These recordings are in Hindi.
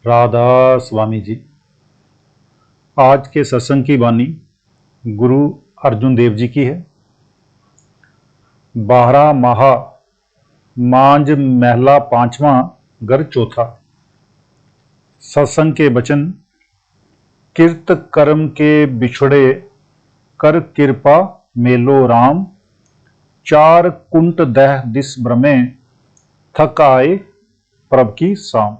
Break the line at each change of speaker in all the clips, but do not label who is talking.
राधा स्वामी जी। आज के सत्संग की वाणी गुरु अर्जुन देव जी की है। 12 माह मांझ महला पांचवा घर चौथा। सत्संग के वचन। किरत कर्म के बिछड़े कर कृपा मेलो राम। चार कुंट दह दिस भ्रमे थक आए प्रभ की साम।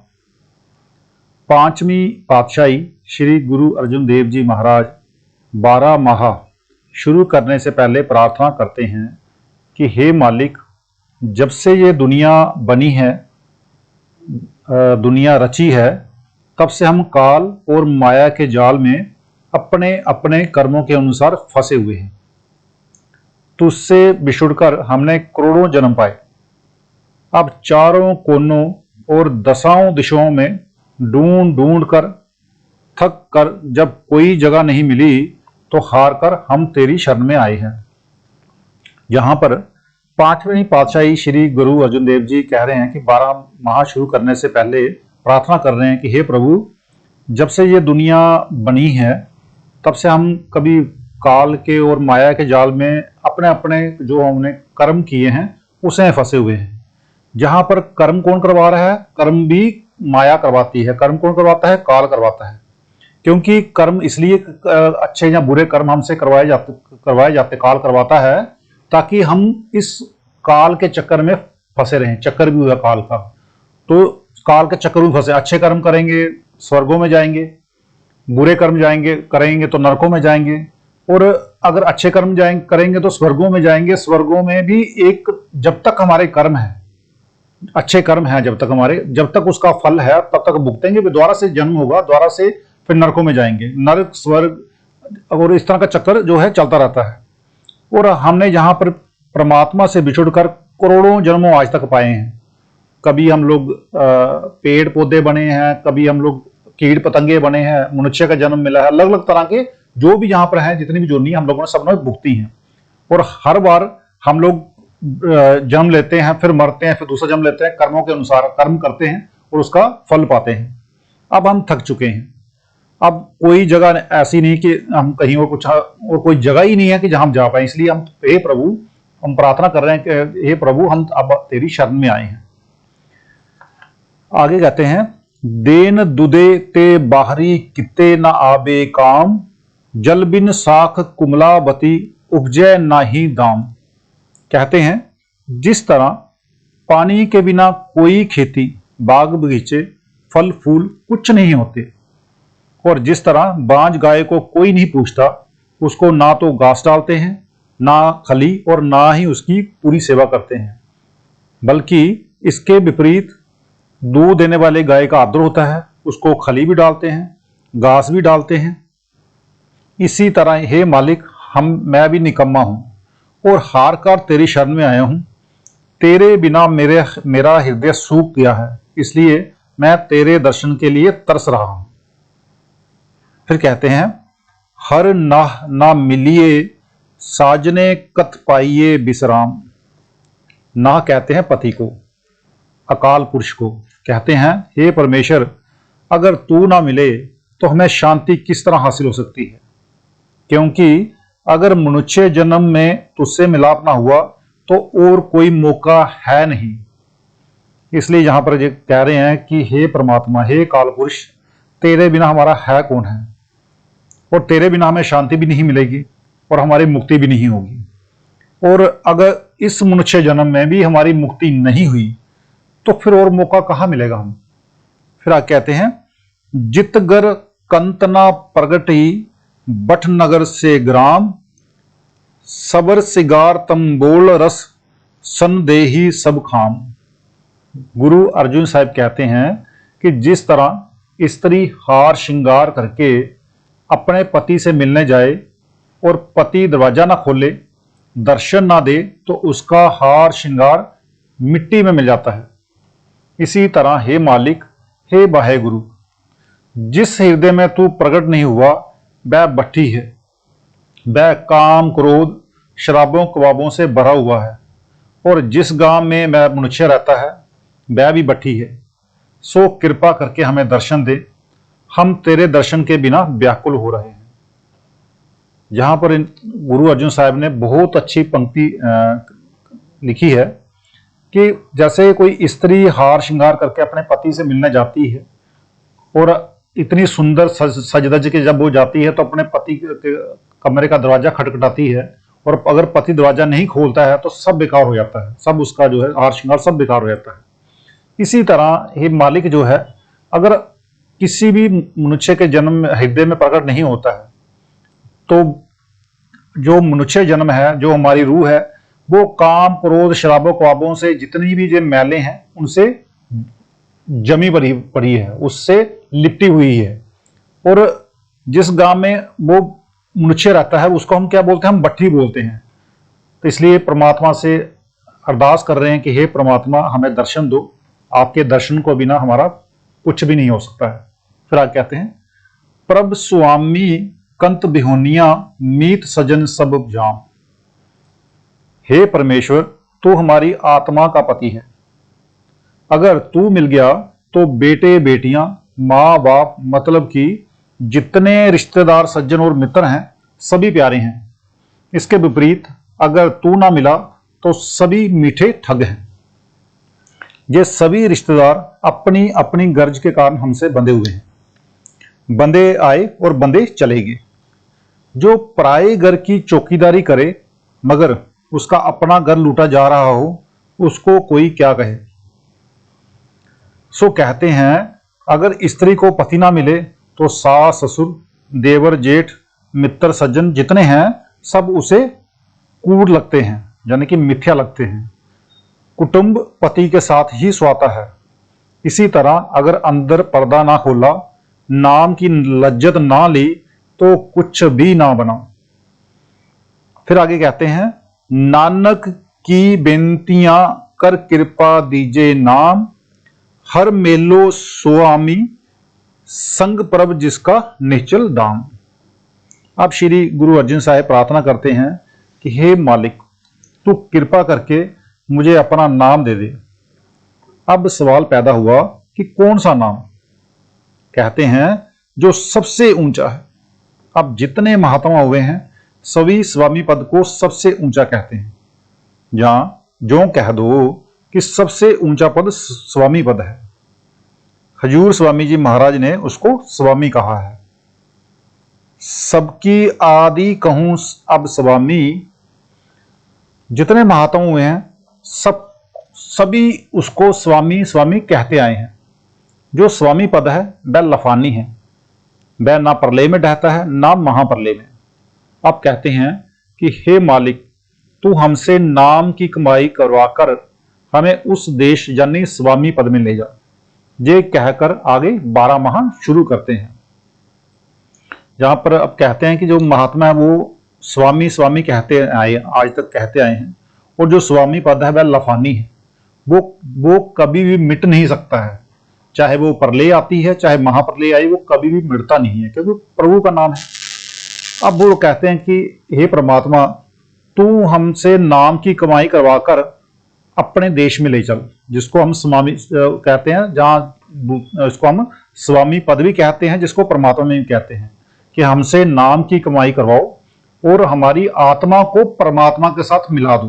पांचवी पातशाही श्री गुरु अर्जुन देव जी महाराज 12 माह शुरू करने से पहले प्रार्थना करते हैं कि हे मालिक, जब से ये दुनिया बनी है, दुनिया रची है, तब से हम काल और माया के जाल में अपने अपने कर्मों के अनुसार फंसे हुए हैं। तुझसे बिछुड़कर हमने करोड़ों जन्म पाए। अब चारों कोनों और दसाओं दिशाओं में ढूंढ ढूंढ कर थक कर जब कोई जगह नहीं मिली तो हार कर हम तेरी शरण में आए हैं। यहां पर पांचवी पातशाही श्री गुरु अर्जुन देव जी कह रहे हैं कि 12 माह शुरू करने से पहले प्रार्थना कर रहे हैं कि हे प्रभु, जब से ये दुनिया बनी है तब से हम कभी काल के और माया के जाल में अपने अपने जो हमने कर्म किए हैं उसे फंसे हुए हैं। जहां पर कर्म कौन करवा रहा है? कर्म भी माया करवाती है। कर्म कौन करवाता है? काल करवाता है। क्योंकि कर्म इसलिए अच्छे या बुरे कर्म हमसे करवाए जाते काल करवाता है ताकि हम इस काल के चक्कर में फंसे रहें। चक्कर भी हुआ काल का, तो काल के चक्कर में फंसे। अच्छे कर्म करेंगे स्वर्गों में जाएंगे, बुरे कर्म करेंगे तो नरकों में जाएंगे। और अगर अच्छे कर्म करेंगे तो स्वर्गों में जाएंगे। स्वर्गों में भी एक, जब तक हमारे कर्म है, अच्छे कर्म हैं, जब तक उसका फल है तब तक भुगतेंगे। दोबारा से जन्म होगा, दोबारा से फिर नरकों में जाएंगे, नरक स्वर्ग, और इस तरह का चक्कर जो है चलता रहता है। और हमने यहाँ पर परमात्मा से बिछुड़कर करोड़ों जन्मों आज तक पाए हैं। कभी हम लोग पेड़ पौधे बने हैं, कभी हम लोग कीट पतंगे बने हैं, मनुष्य का जन्म मिला है। अलग अलग तरह के जो भी यहाँ पर हैं, जितनी भी जोनी हम लोगों ने सबने भुगती हैं। और हर बार हम लोग जन्म लेते हैं, फिर मरते हैं, फिर दूसरा जन्म लेते हैं, कर्मों के अनुसार कर्म करते हैं और उसका फल पाते हैं। अब हम थक चुके हैं। अब कोई जगह ऐसी नहीं कि हम कहीं और कुछ, और कोई जगह ही नहीं है कि जहां हम जा पाए। इसलिए हम, हे प्रभु, हम प्रार्थना कर रहे हैं कि हे प्रभु, हम अब तेरी शरण में आए हैं। आगे कहते हैं, देन दुदे ते बाहरी किते न आबे काम। जल बिन साख कुमलावती उपजय नाही दाम। कहते हैं, जिस तरह पानी के बिना कोई खेती, बाग बगीचे, फल फूल कुछ नहीं होते, और जिस तरह बांझ गाय को कोई नहीं पूछता, उसको ना तो घास डालते हैं, ना खली, और ना ही उसकी पूरी सेवा करते हैं, बल्कि इसके विपरीत दूध देने वाले गाय का आदर होता है, उसको खली भी डालते हैं, घास भी डालते हैं। इसी तरह हे मालिक, मैं भी निकम्मा हूं और हार कर तेरी शरण में आया हूं। तेरे बिना मेरा हृदय सूख गया है, इसलिए मैं तेरे दर्शन के लिए तरस रहा हूं। फिर कहते हैं, हर नाह ना मिलिए साजने कत पाइये विश्राम। नाह कहते हैं पति को, अकाल पुरुष को। कहते हैं, हे परमेश्वर, अगर तू ना मिले तो हमें शांति किस तरह हासिल हो सकती है? क्योंकि अगर मनुष्य जन्म में तुझसे मिलाप ना हुआ तो और कोई मौका है नहीं। इसलिए यहां पर ये कह रहे हैं कि हे परमात्मा, हे काल पुरुष, तेरे बिना हमारा है कौन है? और तेरे बिना हमें शांति भी नहीं मिलेगी और हमारी मुक्ति भी नहीं होगी। और अगर इस मनुष्य जन्म में भी हमारी मुक्ति नहीं हुई तो फिर और मौका कहां मिलेगा हम? फिर आगे कहते हैं, जितगर कंतना प्रगटी बठ नगर से ग्राम। सबर सिगार तम बोल रस संदेही सब खाम। गुरु अर्जुन साहब कहते हैं कि जिस तरह स्त्री हार श्रृंगार करके अपने पति से मिलने जाए और पति दरवाजा ना खोले, दर्शन ना दे, तो उसका हार श्रृंगार मिट्टी में मिल जाता है। इसी तरह हे मालिक, हे वाहे गुरु, जिस हृदय में तू प्रकट नहीं हुआ वह भट्ठी है, वह काम क्रोध शराबों कबाबों से भरा हुआ है। और जिस गांव में वह मनुष्य रहता है वह भी भट्ठी है। सो कृपा करके हमें दर्शन दे, हम तेरे दर्शन के बिना व्याकुल हो रहे हैं। यहां पर गुरु अर्जुन साहब ने बहुत अच्छी पंक्ति लिखी है कि जैसे कोई स्त्री हार श्रृंगार करके अपने पति से मिलने जाती है और इतनी सुंदर सज धज के जब वो जाती है तो अपने पति के कमरे का दरवाजा खटखटाती है, और अगर पति दरवाजा नहीं खोलता है तो सब बेकार हो जाता है, सब उसका जो है हार श्रृंगार सब बेकार हो जाता है। इसी तरह ये मालिक जो है, अगर किसी भी मनुष्य के जन्म हृदय में प्रकट नहीं होता है तो जो मनुष्य जन्म है, जो हमारी रूह है, वो काम क्रोध शराबों ख्वाबों से जितनी भी जो मैले हैं उनसे जमी पड़ी है, उससे लिपटी हुई है। और जिस गांव में वो मनुष्य रहता है उसको हम क्या बोलते हैं, हम भट्ठी बोलते हैं। तो इसलिए परमात्मा से अरदास कर रहे हैं कि हे परमात्मा हमें दर्शन दो, आपके दर्शन को बिना हमारा कुछ भी नहीं हो सकता है। फिर आगे कहते हैं, प्रभ स्वामी कंत बिहोनिया मीत सजन सब जाम। हे परमेश्वर, तू हमारी आत्मा का पति है, अगर तू मिल गया तो बेटे बेटियां माँ बाप मतलब कि जितने रिश्तेदार सज्जन और मित्र हैं सभी प्यारे हैं। इसके विपरीत अगर तू ना मिला तो सभी मीठे ठग हैं। ये सभी रिश्तेदार अपनी अपनी गर्ज के कारण हमसे बंधे हुए हैं, बंधे आए और बंधे चले गए। जो पराए घर की चौकीदारी करे मगर उसका अपना घर लूटा जा रहा हो, उसको कोई क्या कहे। सो कहते हैं, अगर स्त्री को पति ना मिले तो सास ससुर देवर जेठ मित्र सज्जन जितने हैं सब उसे कूड़ लगते हैं, यानी कि मिथ्या लगते हैं। कुटुंब पति के साथ ही स्वाता है। इसी तरह अगर अंदर पर्दा ना खोला, नाम की लज्जत ना ली तो कुछ भी ना बना। फिर आगे कहते हैं, नानक की बेनतियां कर कृपा दीजे नाम, हर मेलो स्वामी संग प्रभ जिसका निश्चल दाम। अब श्री गुरु अर्जुन साहब प्रार्थना करते हैं कि हे मालिक, तू कृपा करके मुझे अपना नाम दे दे। अब सवाल पैदा हुआ कि कौन सा नाम। कहते हैं, जो सबसे ऊंचा है। अब जितने महात्मा हुए हैं सभी स्वामी पद को सबसे ऊंचा कहते हैं, या जो कह दो कि सबसे ऊंचा पद स्वामी पद है। हजूर स्वामी जी महाराज ने उसको स्वामी कहा है। सबकी आदि कहूं अब स्वामी। जितने महात्मा हुए हैं सभी उसको स्वामी स्वामी कहते आए हैं। जो स्वामी पद है वह लफानी है, वह ना प्रलय में रहता है ना महाप्रलय में। अब कहते हैं कि हे मालिक, तू हमसे नाम की कमाई करवाकर हमें उस देश यानी स्वामी पद में ले जा। ये कहकर आगे 12 माह शुरू करते हैं। जहां पर अब कहते हैं कि जो महात्मा है वो स्वामी स्वामी कहते आए, आज तक कहते आए हैं, और जो स्वामी पद है वह लफानी है, वो कभी भी मिट नहीं सकता है। चाहे वो प्रलय आती है चाहे महाप्रलय आई, वो कभी भी मिटता नहीं है, क्योंकि प्रभु का नाम है। अब वो कहते हैं कि हे परमात्मा, तू हमसे नाम की कमाई करवाकर अपने देश में ले चल, जिसको हम स्वामी कहते हैं, जहां इसको हम स्वामी पद भी कहते हैं, जिसको परमात्मा में भी कहते हैं, कि हमसे नाम की कमाई करवाओ और हमारी आत्मा को परमात्मा के साथ मिला दो,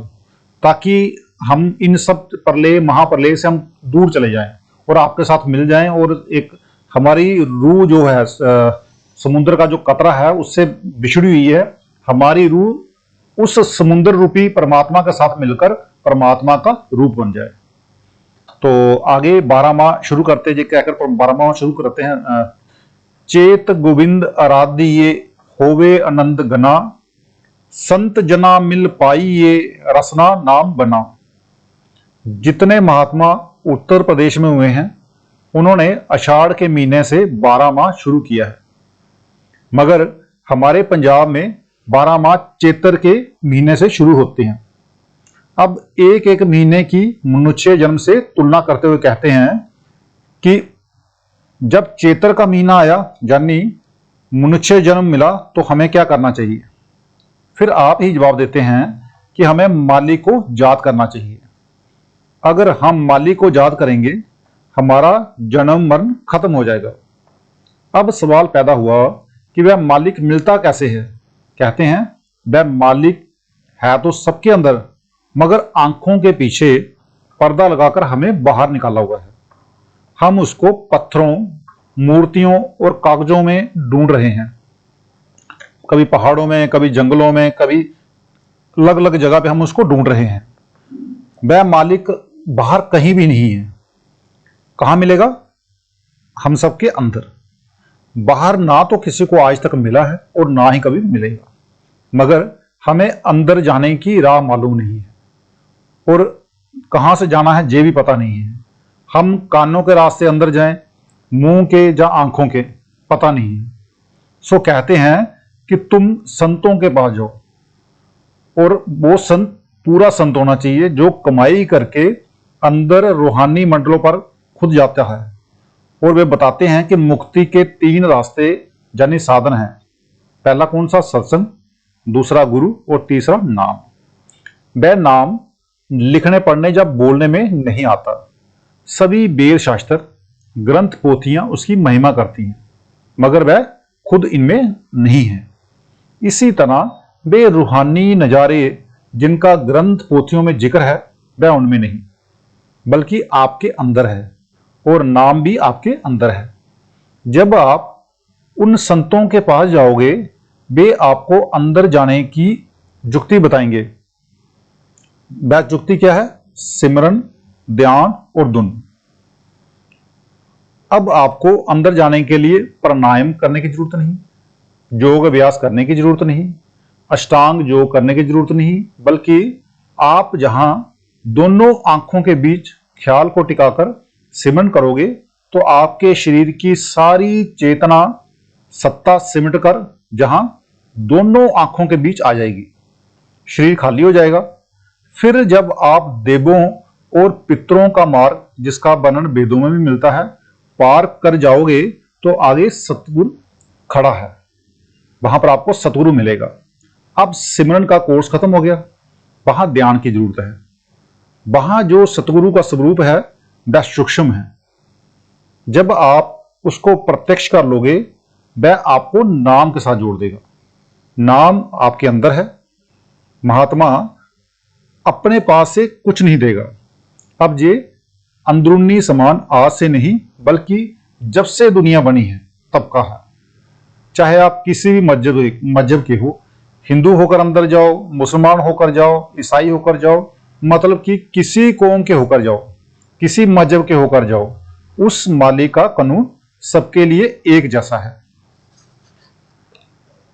ताकि हम इन सब प्रलय महाप्रलय से हम दूर चले जाएं और आपके साथ मिल जाएं, और एक हमारी रूह जो है समुद्र का जो कतरा है उससे बिछड़ी हुई है, हमारी रूह उस समुद्र रूपी परमात्मा के साथ मिलकर परमात्मा का रूप बन जाए। तो आगे 12 माह शुरू करते हैं, कहकर 12 माह शुरू करते हैं। चेत गोविंद आराध्य ये होवे आनंद गना, संत जना मिल पाई ये रसना नाम बना। जितने महात्मा उत्तर प्रदेश में हुए हैं उन्होंने आषाढ़ के महीने से 12 माह शुरू किया है, मगर हमारे पंजाब में 12 माह चैत्र के महीने से शुरू होते हैं। अब एक एक महीने की मनुष्य जन्म से तुलना करते हुए कहते हैं कि जब चैत्र का महीना आया यानी मनुष्य जन्म मिला तो हमें क्या करना चाहिए। फिर आप ही जवाब देते हैं कि हमें माली को याद करना चाहिए। अगर हम माली को याद करेंगे हमारा जन्म मरण खत्म हो जाएगा। अब सवाल पैदा हुआ कि वह मालिक मिलता कैसे है। कहते हैं वह मालिक है तो सबके अंदर, मगर आंखों के पीछे पर्दा लगाकर हमें बाहर निकाला हुआ है। हम उसको पत्थरों, मूर्तियों और कागजों में ढूंढ रहे हैं। कभी पहाड़ों में, कभी जंगलों में, कभी अलग अलग जगह पे हम उसको ढूंढ रहे हैं। वह मालिक बाहर कहीं भी नहीं है। कहां मिलेगा? हम सबके अंदर। बाहर ना तो किसी को आज तक मिला है और ना ही कभी मिलेगा, मगर हमें अंदर जाने की राह मालूम नहीं है और कहां से जाना है ये भी पता नहीं है। हम कानों के रास्ते अंदर जाएं, मुंह के या आंखों के, पता नहीं है। सो कहते हैं कि तुम संतों के पास जाओ, और वो संत पूरा संत होना चाहिए जो कमाई करके अंदर रूहानी मंडलों पर खुद जाता है। और वे बताते हैं कि मुक्ति के 3 रास्ते यानी साधन हैं। पहला कौन सा? सत्संग, दूसरा गुरु और तीसरा नाम। वह नाम लिखने पढ़ने या बोलने में नहीं आता। सभी वेद शास्त्र, ग्रंथ, पोथियां उसकी महिमा करती हैं, मगर वह खुद इनमें नहीं है। इसी तरह वे रूहानी नजारे जिनका ग्रंथ पोथियों में जिक्र है, वह उनमें नहीं, बल्कि आपके अंदर है, और नाम भी आपके अंदर है। जब आप उन संतों के पास जाओगे, वे आपको अंदर जाने की जुक्ति बताएंगे। वह जुक्ति क्या है? सिमरन, ध्यान और धुन। अब आपको अंदर जाने के लिए प्राणायाम करने की जरूरत नहीं, योग अभ्यास करने की जरूरत नहीं, अष्टांग योग करने की जरूरत नहीं, बल्कि आप जहां दोनों आंखों के बीच ख्याल को टिकाकर सिमरन करोगे तो आपके शरीर की सारी चेतना, सत्ता सिमट कर जहां दोनों आंखों के बीच आ जाएगी, शरीर खाली हो जाएगा। फिर जब आप देवों और पितरों का मार्ग, जिसका वर्णन वेदों में भी मिलता है, पार कर जाओगे तो आगे सतगुरु खड़ा है, वहां पर आपको सतगुरु मिलेगा। अब सिमरन का कोर्स खत्म हो गया, वहां ध्यान की जरूरत है। वहां जो सतगुरु का स्वरूप है वह सूक्ष्म है। जब आप उसको प्रत्यक्ष कर लोगे, वह आपको नाम के साथ जोड़ देगा। नाम आपके अंदर है। महात्मा अपने पास से कुछ नहीं देगा। अब ये अंदरूनी समान आज से नहीं, बल्कि जब से दुनिया बनी है तब का है। चाहे आप किसी भी मजहब के हो, हिंदू होकर अंदर जाओ, मुसलमान होकर जाओ, ईसाई होकर जाओ, मतलब कि किसी कौम के होकर जाओ, किसी मजहब के होकर जाओ, उस मालिक का कानून सबके लिए एक जैसा है।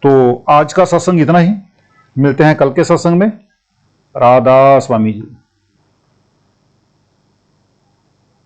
तो आज का सत्संग इतना ही। मिलते हैं कल के सत्संग में। राधा स्वामी जी।